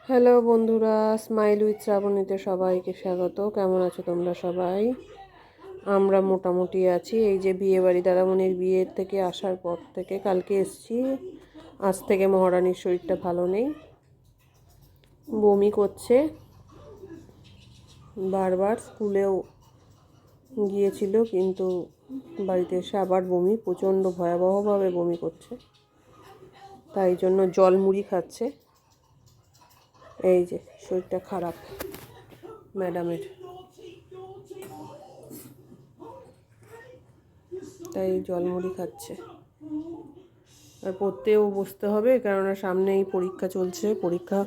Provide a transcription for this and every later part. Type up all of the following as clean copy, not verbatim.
Hello বন্ধুরা, smile with শ্রাবণীতে সবাইকে স্বাগত। কেমন আছো তোমরা সবাই? আমরা মোটামুটি আছি। এই যে বিয়েবাড়ি দাদামণির বিয়ের থেকে আসার পর থেকে কালকে এসছি। আজ থেকে মহারানীর শরীরটা ভালো নেই, বমি করছে বারবার। স্কুলেও গিয়েছিল কিন্তু বাড়িতে এসে আবার বমি, প্রচণ্ড ভয়াবহভাবে বমি করছে। তাই জন্য জল মুড়ি খাচ্ছে। এই যে শরীরটা খারাপ ম্যাডামের, তাই জলমুড়ি খাচ্ছে। আর পড়তেও বসতে হবে, কেননা সামনেই পরীক্ষা চলছে। পরীক্ষা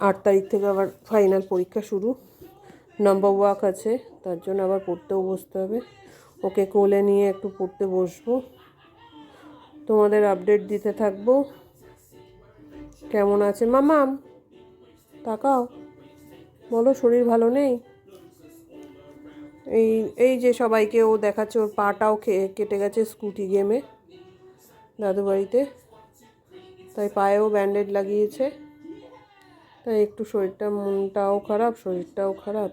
8 তারিখ থেকে আবার ফাইনাল পরীক্ষা শুরু, নাম্বার ওয়ার্ক আছে, তার জন্য আবার পড়তেও বসতে হবে। ওকে কোলে নিয়ে একটু পড়তে বসবো, তোমাদের আপডেট দিতে থাকবো কেমন আছে। মামাম তাকাও, বলো শরীর ভালো নেই। এই এই যে সবাইকে ও দেখাচ্ছে, ওর পাটাও কেটে গেছে স্কুটি গেমে দাদু বাড়িতে, তাই পায়েও ব্যান্ডেড লাগিয়েছে। তাই একটু শরীরটা, মনটাও খারাপ, শরীরটাও খারাপ।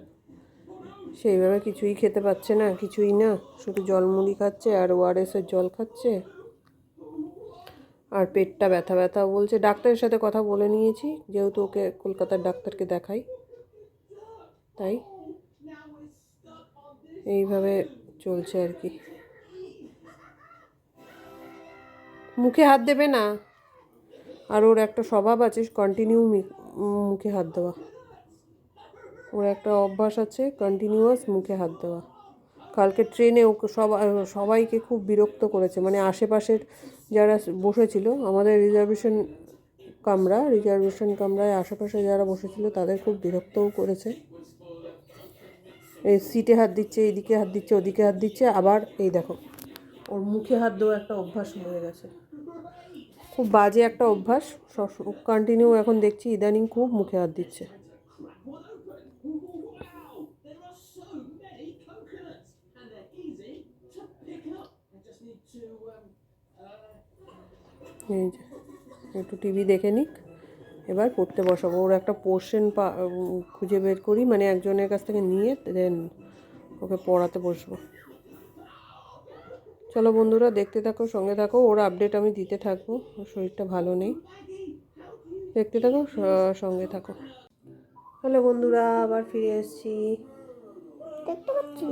সেইভাবে কিছুই খেতে পাচ্ছে না, কিছুই না, শুধু জলমুড়ি খাচ্ছে আর ওআরএসের জল খাচ্ছে। আর পেটটা ব্যথা ব্যথা বলছে। ডাক্তারের সাথে কথা বলে নিয়েছি, যেহেতু ওকে কলকাতার ডাক্তারকে দেখাই, তাই এইভাবে চলছে আর কি। মুখে হাত দেবে না। আর ওর একটা স্বভাব আছে কন্টিনিউ মুখে হাত দেওয়া, ওর একটা অভ্যাস আছে কন্টিনিউয়াস মুখে হাত দেওয়া। কালকে ট্রেনে ওকে সবাইকে খুব বিরক্ত করেছে, মানে আশেপাশের যারা বসেছিল, আমাদের রিজার্ভেশন কামরায় আশেপাশে যারা বসেছিল তাদের খুব বিরক্তও করেছে। এই সিটে হাত দিচ্ছে, এইদিকে হাত দিচ্ছে, ওদিকে হাত দিচ্ছে, আবার এই দেখো ওর মুখে হাত দেওয়া একটা অভ্যাস হয়ে গেছে, খুব বাজে একটা অভ্যাস। কন্টিনিউ এখন দেখছি ইদানিং খুব মুখে হাত দিচ্ছে। এই যে একটু টিভি দেখে নিক, এবার পড়তে বসাবো। ওর একটা পোর্শন খুঁজে বের করি, মানে একজনের কাছ থেকে নিয়ে দেন ওকে পড়াতে বসবো। চলো বন্ধুরা, দেখতে থাকো, সঙ্গে থাকো, ওর আপডেট আমি দিতে থাকবো। ওর শরীরটা ভালো নেই, দেখতে থাকো, সঙ্গে থাকো। হ্যালো বন্ধুরা, আবার ফিরে এসেছি।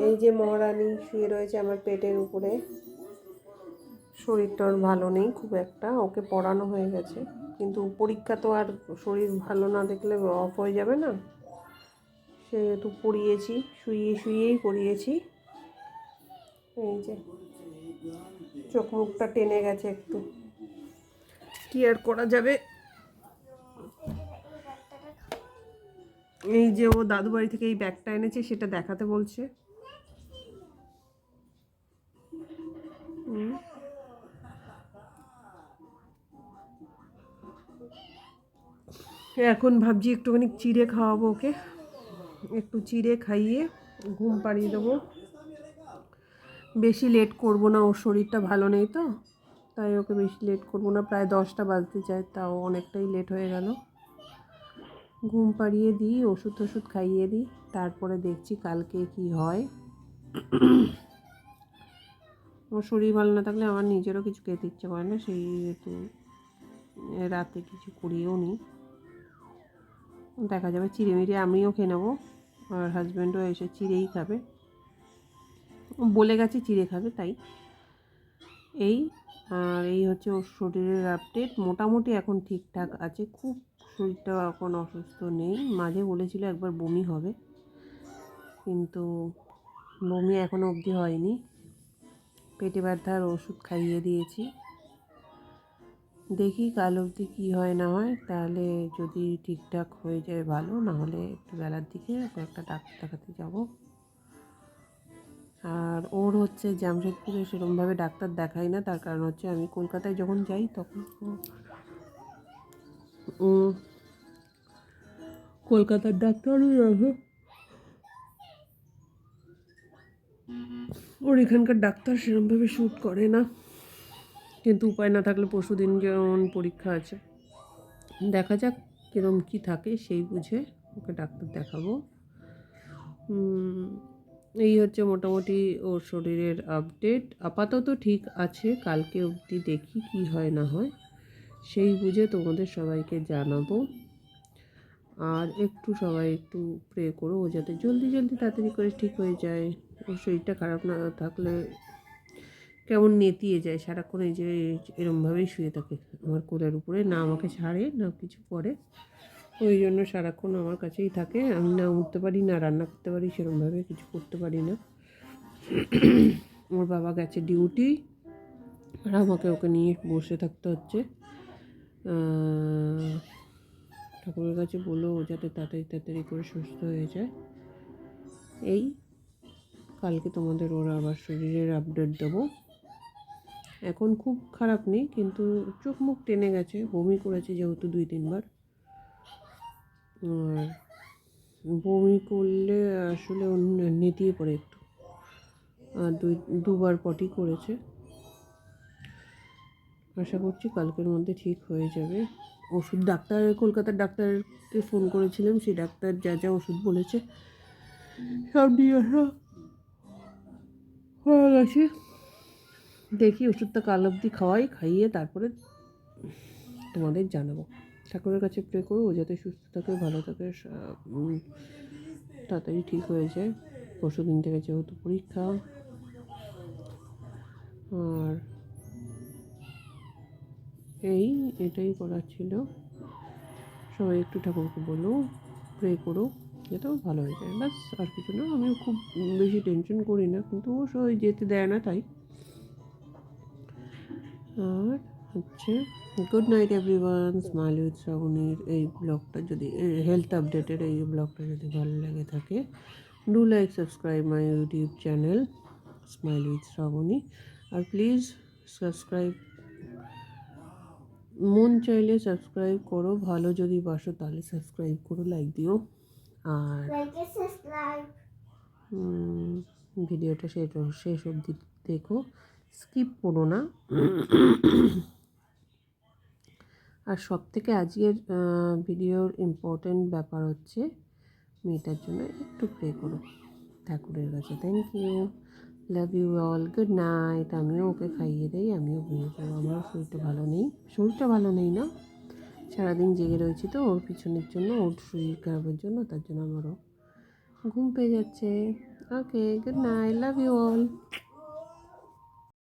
এই যে মহারানী শুয়ে রয়েছে আমার পেটের উপরে। শরীরটা ওর ভালো নেই খুব একটা, ওকে পড়ানো হয়ে গেছে, কিন্তু পরীক্ষা তো আর শরীর ভালো না দেখলে অফ হয়ে যাবে না, সেহেতু পড়িয়েছি, শুয়েই পড়িয়েছি। এই যে চোখ মুখটা টেনে গেছে একটু, কি আর করা যাবে। এই যে ও দাদু বাড়ি থেকে এই ব্যাগটা এনেছে, সেটা দেখাতে বলছে। এখন ভাবছি একটুখানি চিড়ে খাওয়াবো ওকে, একটু চিড়ে খাইয়ে ঘুম পাড়িয়ে দেবো। বেশি লেট করব না, ওর শরীরটা ভালো নেই তো, তাই ওকে বেশি লেট করব না। প্রায় 10টা বাজতে চায়, তাও অনেকটাই লেট হয়ে গেল। ঘুম পাড়িয়ে দিই, ওষুধ খাইয়ে দিই, তারপরে দেখছি কালকে কি হয়। ওর শরীর ভালো না থাকলে আমার নিজেরও কিছু খেতে ইচ্ছে করে না, সেই হেতু রাতে কিছু করিয়েও নিই। দেখা যাবে চিড়ে মিড়ে আমিও খেয়ে নেবো, আর হাজব্যান্ডও এসে চিড়েই খাবে, বলে গেছে চিড়ে খাবে, তাই এই। আর এই হচ্ছে ওর শরীরের আপডেট। মোটামুটি এখন ঠিকঠাক আছে, খুব শরীরটা এখন অসুস্থ নেই। মাঝে বলেছিল একবার বমি হবে, কিন্তু বমি এখনও অবধি হয়নি। পেটে ব্যথার ওষুধ খাইয়ে দিয়েছি, দেখি কাল অবধি কী হয় না হয়। তাহলে যদি ঠিকঠাক হয়ে যায় ভালো, নাহলে একটু বেলার দিকে একটা ডাক্তার দেখাতে যাবো। আর ওর হচ্ছে জামশেদপুরে সেরকমভাবে ডাক্তার দেখাই না, তার কারণ হচ্ছে আমি কলকাতায় যখন যাই তখন কলকাতার ডাক্তারই আছে, ওর এখানকার ডাক্তার সেরকমভাবে শ্যুট করে না। কিন্তু উপায় না থাকলে পরশুদিন যেমন পরীক্ষা আছে, দেখা যাক কীরকম কী থাকে সেই বুঝে ওকে ডাক্তার দেখাবো। এই হচ্ছে মোটামুটি ওর শরীরের আপডেট। আপাতত ঠিক আছে, কালকে অবধি দেখি কি হয় না হয়, সেই বুঝে তোমাদের সবাইকে জানাবো। আর একটু সবাই একটু প্রে করো ও যাতে জলদি জলদি তাড়াতাড়ি করে ঠিক হয়ে যায়। ওর শরীরটা খারাপ না থাকলে কেমন নেতিয়ে যায়, সারাক্ষণ এই যে এরমভাবেই শুয়ে থাকে আমার কোলের উপরে, না আমাকে ছাড়ে না কিছু করে, ওই জন্য সারাক্ষণ আমার কাছেই থাকে। আমি না উঠতে পারি না রান্না করতে পারি, সেরকমভাবে কিছু করতে পারি না। ওর বাবা গেছে ডিউটি আর আমাকে ওকে নিয়ে বসে থাকতে হচ্ছে। ঠাকুরের কাছে বললো ও যাতে তাড়াতাড়ি তাড়াতাড়ি করে সুস্থ হয়ে যায়। এই কালকে তোমাদের ওর আবার শরীরের আপডেট দেবো। এখন খুব খারাপ নেই, কিন্তু চোখ মুখ টেনে গেছে, বমি করেছে যেহেতু 2-3 বার। আর বমি করলে আসলে নেতিয়ে পড়ে একটু, আর 2বার পটি করেছে। আশা করছি কালকের মধ্যে ঠিক হয়ে যাবে। ওষুধ কলকাতার ডাক্তারকে ফোন করেছিলাম, সেই ডাক্তার যা যা ওষুধ বলেছে সব নিয়ে আসা হয়ে গেছে। দেখি ওষুধটা কাল অবধি খাইয়ে তারপরে তোমাদের জানাবো। ঠাকুরের কাছে প্রে করো ও যাতে সুস্থ থাকে, ভালো থাকে, তাড়াতাড়ি ঠিক হয়ে যায়। পরশুদিন থেকে যেহেতু পরীক্ষা। আর এটাই করার ছিল। সবাই একটু ঠাকুরকে বলো, প্রে করো যাতে ও ভালো হয়ে যায়, ব্যাস আর কিছু না। আমিও খুব বেশি টেনশন করি না, কিন্তু ও সবাই যেতে দেয় না তাই। আর হচ্ছে good night everyone. Smile with শ্রাবণীর এই ব্লগটা যদি হেলথ আপডেটের এই ব্লগটা যদি ভালো লেগে থাকে, do like subscribe my YouTube channel smile with Shraboni. আর প্লিজ সাবস্ক্রাইব, মন চাইলে সাবস্ক্রাইব করো, ভালো যদি বাসো তাহলে সাবস্ক্রাইব করো, লাইক দিও। আর ভিডিওটা শেষ অবধি দেখো, স্কিপ করো না। আর সব থেকে আজকের ভিডিওর ইম্পর্ট্যান্ট ব্যাপার হচ্ছে মেয়েটার জন্য একটু প্রে করো ঠাকুরের কাছে। Thank you, love you all, good night. আমিও ওকে খাইয়ে দেই, আমিও ঘুমিয়ে যাবো। আমারও শরীরটা ভালো নেই না, সারাদিন জেগে রয়েছি তো ওর পিছনের জন্য, ওর শরীর খারাপের জন্য, তার জন্য আমারও ঘুম পেয়ে যাচ্ছে। Okay, good night, love you all.